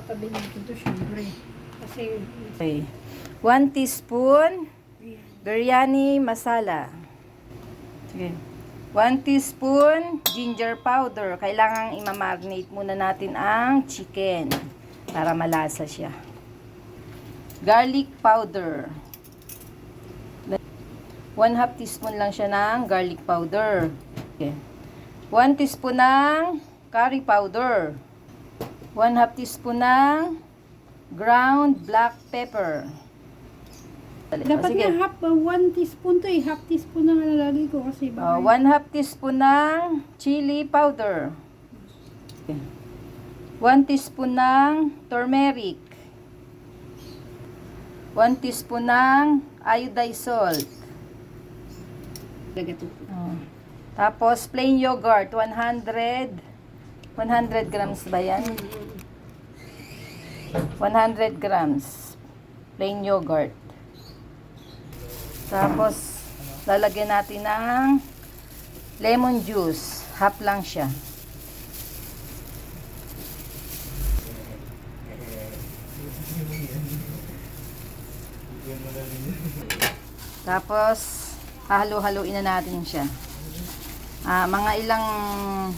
tatabi natin ito, syempre. Kasi, Okay. 1 teaspoon biryani masala. Sige. 1 teaspoon ginger powder. Kailangang i-marinate muna natin ang chicken para malasa siya. Garlic powder. 1/2 teaspoon lang siya ng garlic powder. Okay. 1 teaspoon ng curry powder. 1/2 teaspoon ng ground black pepper. dapat Sige. nga 1 teaspoon to eh. Half teaspoon na nalalagay ko kasi baka 1/2 teaspoon ng chili powder. Okay. 1 teaspoon ng turmeric. 1 teaspoon ng iodized salt. Tapos plain yogurt 100 grams ba yan? 100 grams plain yogurt. Tapos lalagyan natin ng lemon juice, half lang siya. Tapos halo-haluin na natin siya. Mga ilang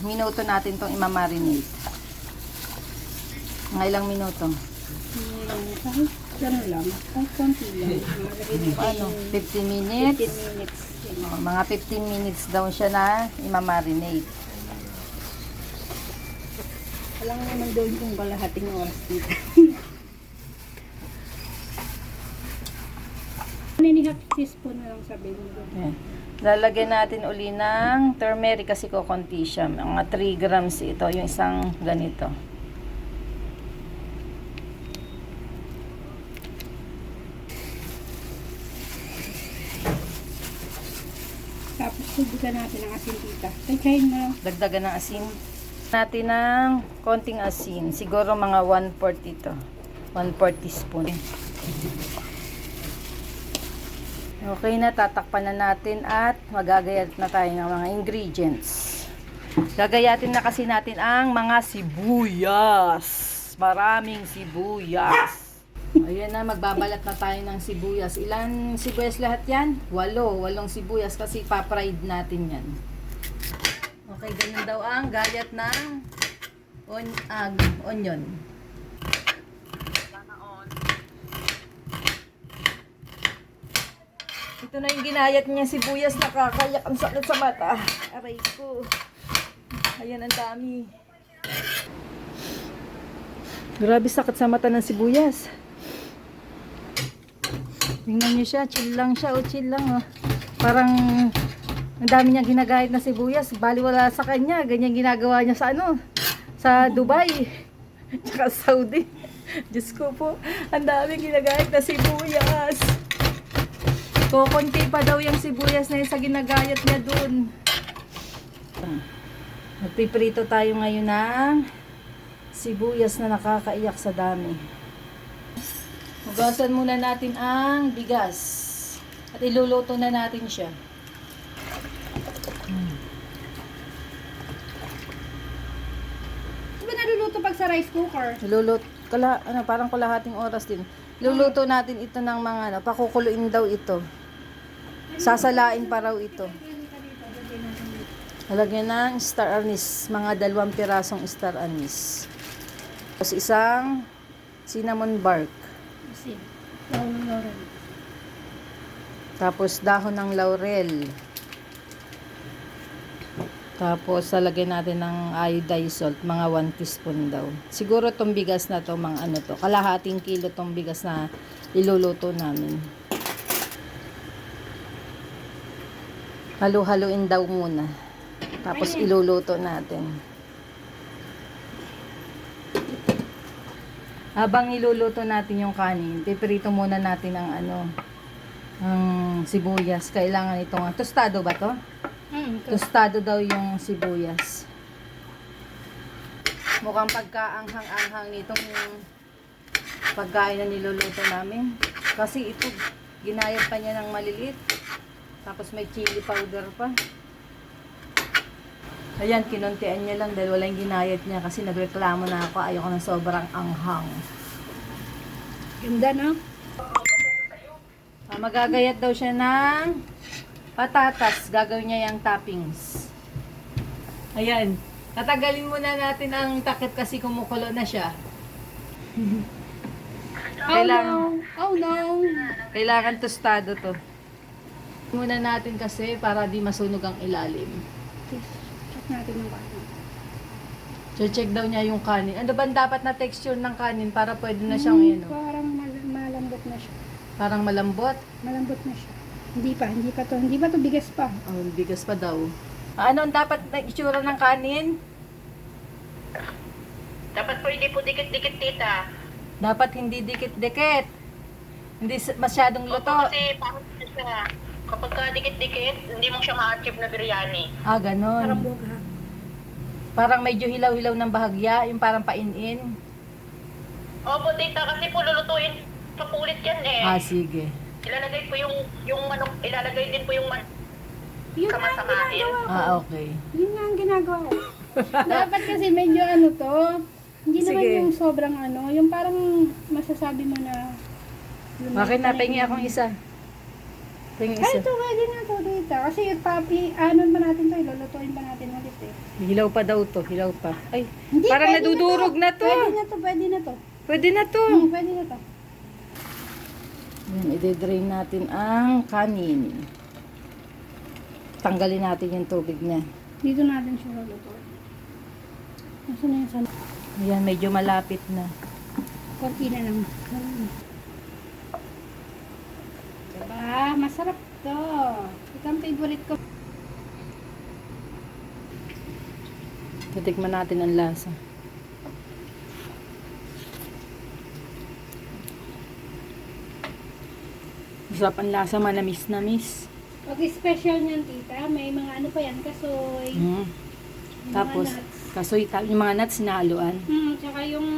minuto natin itong imamarinate. Mga ilang minuto. kahit gano'n lang. Kahit konti lang. Ano? 15 minutes? 15 minutes. Mga 15 minutes daw siya na imamarinate. Walang naman doon kung kalahating oras dito. Half teaspoon na lang sabihin mo doon. Ayan. Lalagyan natin uli ng turmeric kasi kukunti siya. Mga 3 grams ito. Yung isang ganito. Tapos tubugan natin ang asin dito. Tachayin mo lang. Dagdagan ng asin. Natin ng konting asin. Siguro mga 1/4 ito. 1/4 teaspoon. Okay na, tatakpan na natin at magagayat na tayo ng mga ingredients. Gagayatin na kasi natin ang mga sibuyas. Maraming sibuyas. Ayan na, magbabalat na tayo ng sibuyas. Ilan sibuyas lahat yan? 8 sibuyas kasi pa-fried natin yan. Okay, ganyan daw ang gayat ng onion. Ito na yung ginayat niya sibuyas, nakakayak, ang sakit sa mata. Aray ko. Ayan, ang dami. Grabe sakit sa mata ng sibuyas. Tingnan niyo siya, chill lang siya, chill lang. Parang ang dami niya ginagayat na sibuyas. Baliwala sa kanya, ganyan ginagawa niya sa sa Dubai. Tsaka Saudi. Diyos ko po, ang dami ginagayat na sibuyas. Kukunti pa daw yung sibuyas na yun sa ginagayat niya dun. Magpiprito tayo ngayon ng sibuyas na nakakaiyak sa dami. Hugasan muna natin ang bigas. At iluluto na natin siya. Di ba naluluto pag sa rice cooker? Iluluto, parang kalahating oras din. Luluto natin ito ng mga pakukuluin daw ito. Sasalain pa raw ito. Halagyan ng star anise, mga 2 pirasong star anise. Tapos isang cinnamon bark. Asin. Tapos dahon ng laurel. Tapos lalagyan natin ng iodized salt, mga 1 teaspoon daw. Siguro tong bigas na to, mga kalahating kilo tong bigas na iluluto namin. Halu-haluin daw muna. Tapos iluluto natin. Habang iluluto natin yung kanin, piprito muna natin ang ang sibuyas. Kailangan itong tostado ba to? Tostado daw yung sibuyas. Mukhang pagkaanghang-anghang nitong pagkain na niluluto namin. Kasi ito, ginayat pa niya ng maliliit. Tapos may chili powder pa. Ayan, kinuntian niya lang dahil walang ginayat niya kasi nagreklamo na ako. Ayoko ng sobrang anghang. Ganda, no? Magagayat daw siya ng patatas. Gagawin niya yung toppings. Ayan. Tatagalin muna natin ang takip kasi kumukulo na siya. Kailangan, Oh no! kailangan tostado to. Muna natin kasi para di masunog ang ilalim. Check natin yung kanin. Check daw niya yung kanin. Ano ba dapat na texture ng kanin para pwede na siyang Parang malambot na siya. parang malambot? Malambot na siya. Hindi pa to bigas pa. Oh, bigas pa daw. Ano ang dapat na itsura ng kanin? Dapat po hindi po dikit-dikit, tita. Dapat hindi dikit-dikit. Hindi masyadong Opo, luto. kasi parang siya. Kapag ka dikit-dikit, hindi mo siya ma-achieve na biryani. Ah, ganon. Parang buga. Parang medyo hilaw-hilaw ng bahagya, yung parang pain-in. Opo, tita, kasi po lulutuin sa pulit yan eh. Ah, sige. Ilalagay po yung manok, ilalagay din po yung manok. Yun nga ang Kamasamahin. ginagawa ko. Ah, okay. Yun nga ang ginagawa ko. Dapat kasi medyo ano to. Hindi naman Sige. yung sobrang ano. Yung parang masasabi mo na. Bakit na? Pengi akong isa. Pengi Ay, isa. ito pwede na to dito. Kasi yung papi, ano pa natin to, ilulutuin pa natin ulit eh. Hilaw pa daw to. Hilaw pa. Ay, Hindi, parang pwede nadudurog na to. Pwede na to, pwede na to. Pwede na to. Pwede na to. Yan, i-drain natin ang kanin. Tanggalin natin yung tubig niya. Dito natin siya lulutuin. Nasaan na yung sana? Ayan, medyo malapit na. Konti na lang. Diba? Masarap to. Ito ang favorite ko. Titikman natin ang lasa. Masarap ang lasa, manamis-namis. Pag special niyan, tita, may mga ano pa yan, kasoy. Mm. Yung Tapos, mga nuts. kasoy, yung mga nuts sinahaluan. Tsaka yung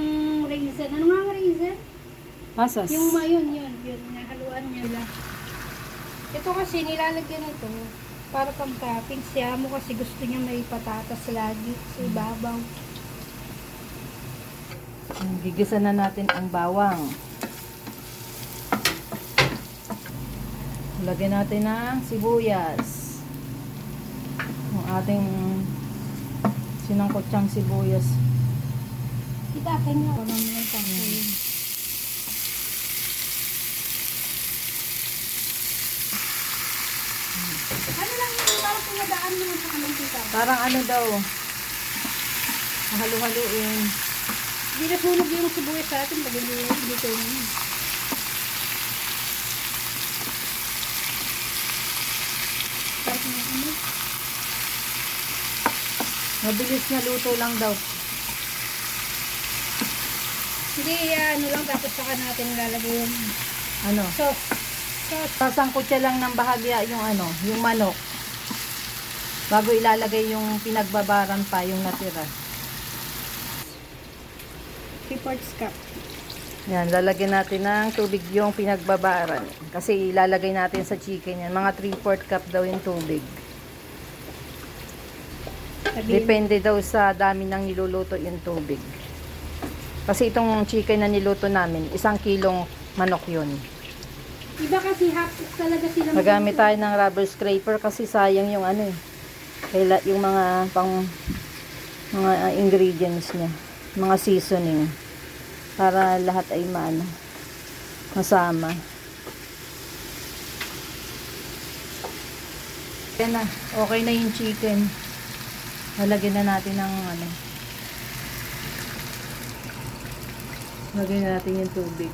raisin. Ano nga ang raisin? Pasas. Yung yun, nahaluan niya lang. Ito kasi nilalagyan ito para pang toppings. Siya mo kasi gusto niya may patatas lagi sa ibabaw. Gigisa na natin ang bawang. Lagyan natin ng sibuyas. Yung ating sinangkotsang sibuyas. Kita akin nga. Ano naman yung Ano lang yung parang pumadaan mo sa kanang tita? Parang ano daw, halu-haluin. Hindi na sunog yung sibuyas sa atin pag hindi dito yun. Parang ano? Mabilis na luto lang daw. Hindi, ano lang, tapos saka natin lalagay yung Ano? sauce. Sasangkot siya lang ng bahagya yung ano, yung manok. Bago ilalagay yung pinagbabaran pa, yung natira. 3/4 cup. Yan, lalagyan natin ng tubig yung pinagbabaran. Kasi ilalagay natin sa chicken yan. Mga 3/4 cup daw yung tubig. Depende daw sa dami ng niluluto yung tubig. Kasi itong chicken na niluto namin, 1 kilong manok yun. Iba kasi half talaga sila. Nagamit tayo ng rubber scraper kasi sayang yung ano eh. Yung mga mga ingredients niya, mga seasoning para lahat ay masama. Yan na, okay na yung chicken. Lalagyan na natin ng ano. Lagyan na natin yung tubig.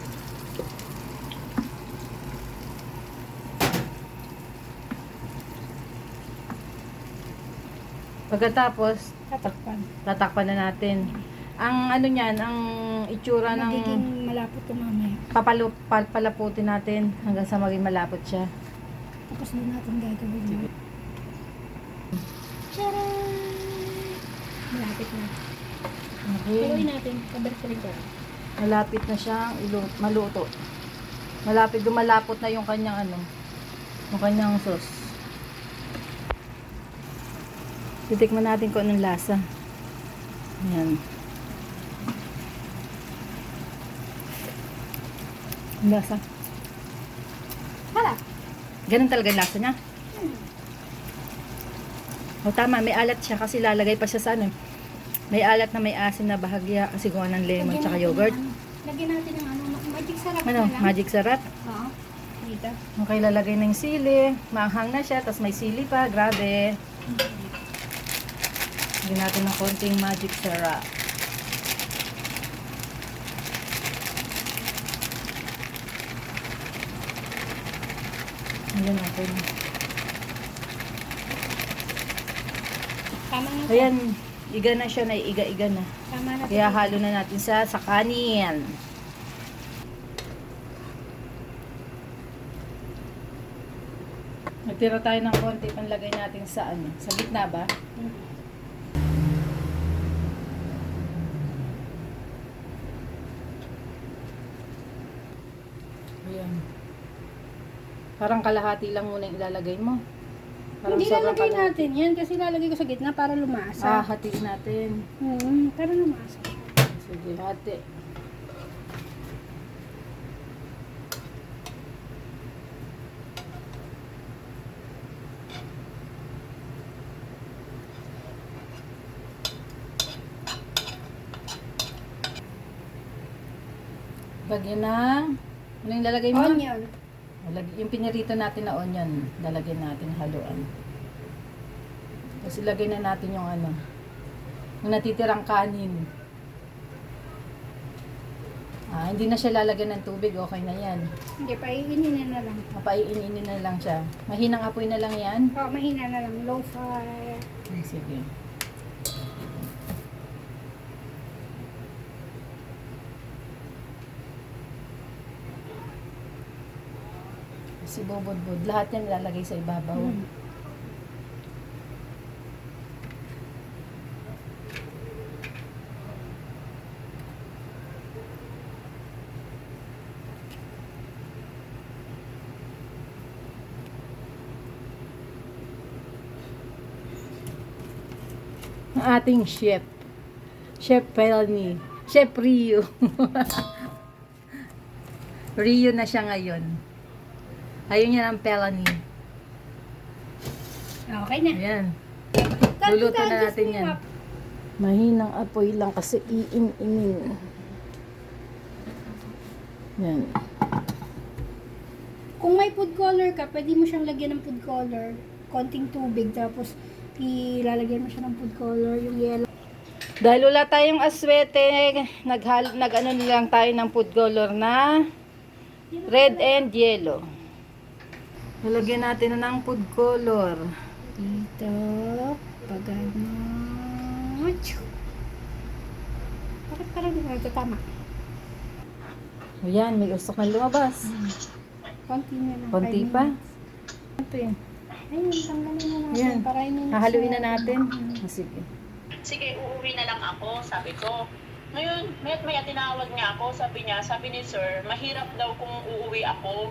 Pagkatapos, tatakpan. tatakpan na natin. Ang ano niyan, ang itsura ng Magiging malapot to mamaya. palaputin natin hanggang sa maging malapot siya. Tapos na natin gagawin yun. Tcharam! Malapit na. Okay. Gawin natin, kabalik ko. Malapit na siyang maluto. Malapot na yung kanyang ano, yung kanyang sauce. Titikman natin kung anong lasa. Ayan. Ang lasa. Harap. Ganun talaga ang lasa niya. O tama, may alat siya kasi lalagay pa siya sa ano. May alat na may asin na bahagya kasi gawa ng lemon tsaka yogurt. Lagyan natin ng ano, magic sarap Ano, na lang. magic sarap. Oo. Dito. Okay, lalagay ng sili. Maanghang na siya, tapos may sili pa. Grabe. Lagyan natin ng konting magic sarap. Ayan, okay na. Tama na. Ayan, iga na siya, naiiga-iga na. Tama na. Kaya halo na natin sa kanin. Nagtira tayo ng konti, panlagay natin sa ano, sa gitna ba? Ayan. Parang kalahati lang muna yung ilalagay mo. Parang Hindi sobrang lalagay kalahati. natin yan kasi lalagay ko sa gitna para lumasa. Hatiin natin. Para lumasa. Sige, hati. Lagyan ng, ano yung lalagay mo? Onion. Yung pinirito natin na onion, lalagyan natin haluan. Tapos ilagay na natin yung ano, yung natitirang kanin. Hindi na siya lalagyan ng tubig, okay na yan. Hindi, paiinin na lang. Papaiinin na lang siya. Mahinang apoy na lang yan. Oo, mahina na lang. Low fire. Sige. Si bubod-bod, lahat yan lalagay sa ibabaw. Ang ating chef. Chef Pelny. Chef Rio. Rio na siya ngayon. Ayun yan ang Pelny. Okay na. Ayan. Luluto na natin yan. Mahinang apoy lang kasi iin-inin. Yan. Kung may food color ka, pwede mo siyang lagyan ng food color. Konting tubig, tapos ilalagyan mo siya ng food color, yung yellow. Dahil wala tayong aswete, nag-ano lang tayo ng food color na red and yellow. Lalagyan natin na ng food color. Dito, pag ano. Bakit parang di ba ito tama? Ayan, may usok na lumabas. Konti na lang. Konti 5 pa. minutes. Ito yun. Ayun, tanggalin na natin. Ayan. Para minutes Hahaluin na natin. Sige. Sige, uuwi na lang ako, sabi ko. Ngayon, maya tinawag niya ako, sabi ni sir, mahirap daw kung uuwi ako.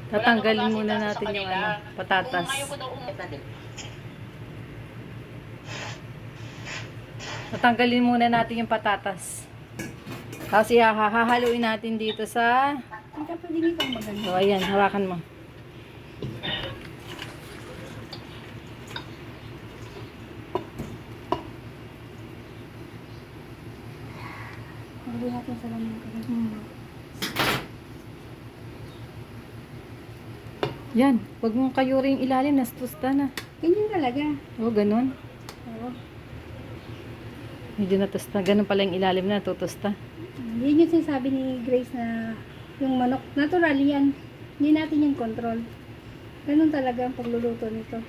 Wala Tatanggalin daw muna kasi sa natin yung kanila. ano, patatas. Kung ayaw ko daw umuwi. Tatanggalin muna natin yung patatas. Tapos hahaluin natin dito sa... Hindi ka pwede nito maganda. So, ayan, hawakan mo. Lagyan natin sa lamang ka. Yan, wag mong kayuri yung ilalim, nastusta na. Ganyan talaga. O, ganun. Oo. Medyo natusta. Ganun pala yung ilalim na, tutusta. Yun yung sinasabi ni Grace na yung manok, natural yan. Hindi natin yung control. Ganun talaga ang pagluluto nito.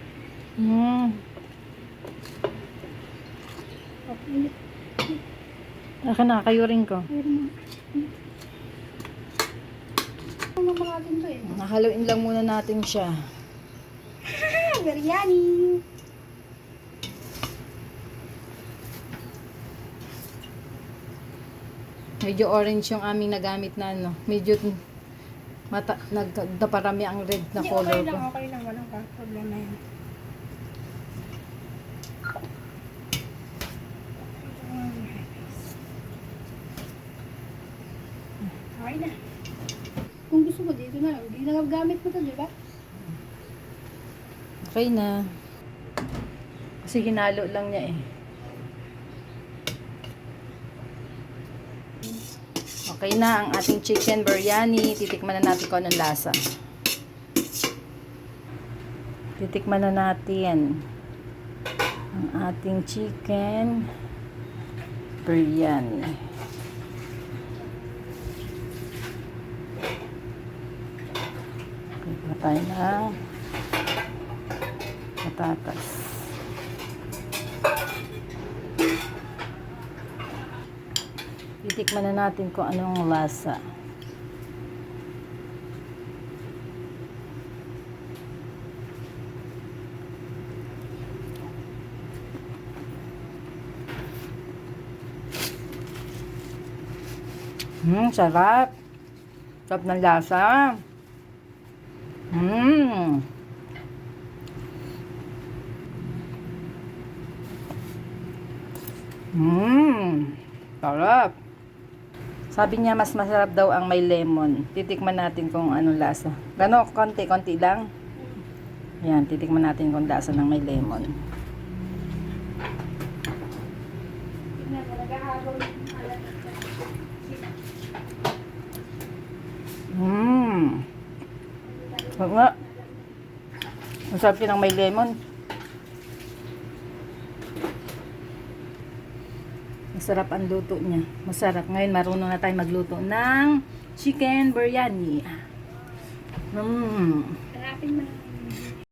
Okay. Aka na, kayuring ko. Ayun mo. Ano mga natin to eh? Nakahaluin lang muna natin siya. Biryani! Medyo orange yung aming nagamit na ano. Medyo nagdaparami ang red na Hindi, color okay ko. lang, okay lang. Walang problema yan. na. Kung gusto mo dito na lang, hindi na gamit mo to, di ba? Okay na. Kasi hinalo lang niya eh. Okay na ang ating chicken biryani. Titikman na natin kung anong lasa. Titikman na natin ang ating chicken biryani. Okay, tayo ng patatas. Titikman na natin kung anong lasa. Sarap. Sarap ng lasa. Sarap. Sabi niya mas masarap daw ang may lemon. Titikman natin kung anong lasa. Gano, konti-konti lang. Yan, titikman natin kung lasa ng may lemon. Tignan mo, nag-aagaw yung alat. Sarap nga. Masarap yun ang may lemon. Masarap ang luto niya. Masarap. Ngayon marunong na tayo magluto ng chicken biryani. Hanapin mo na.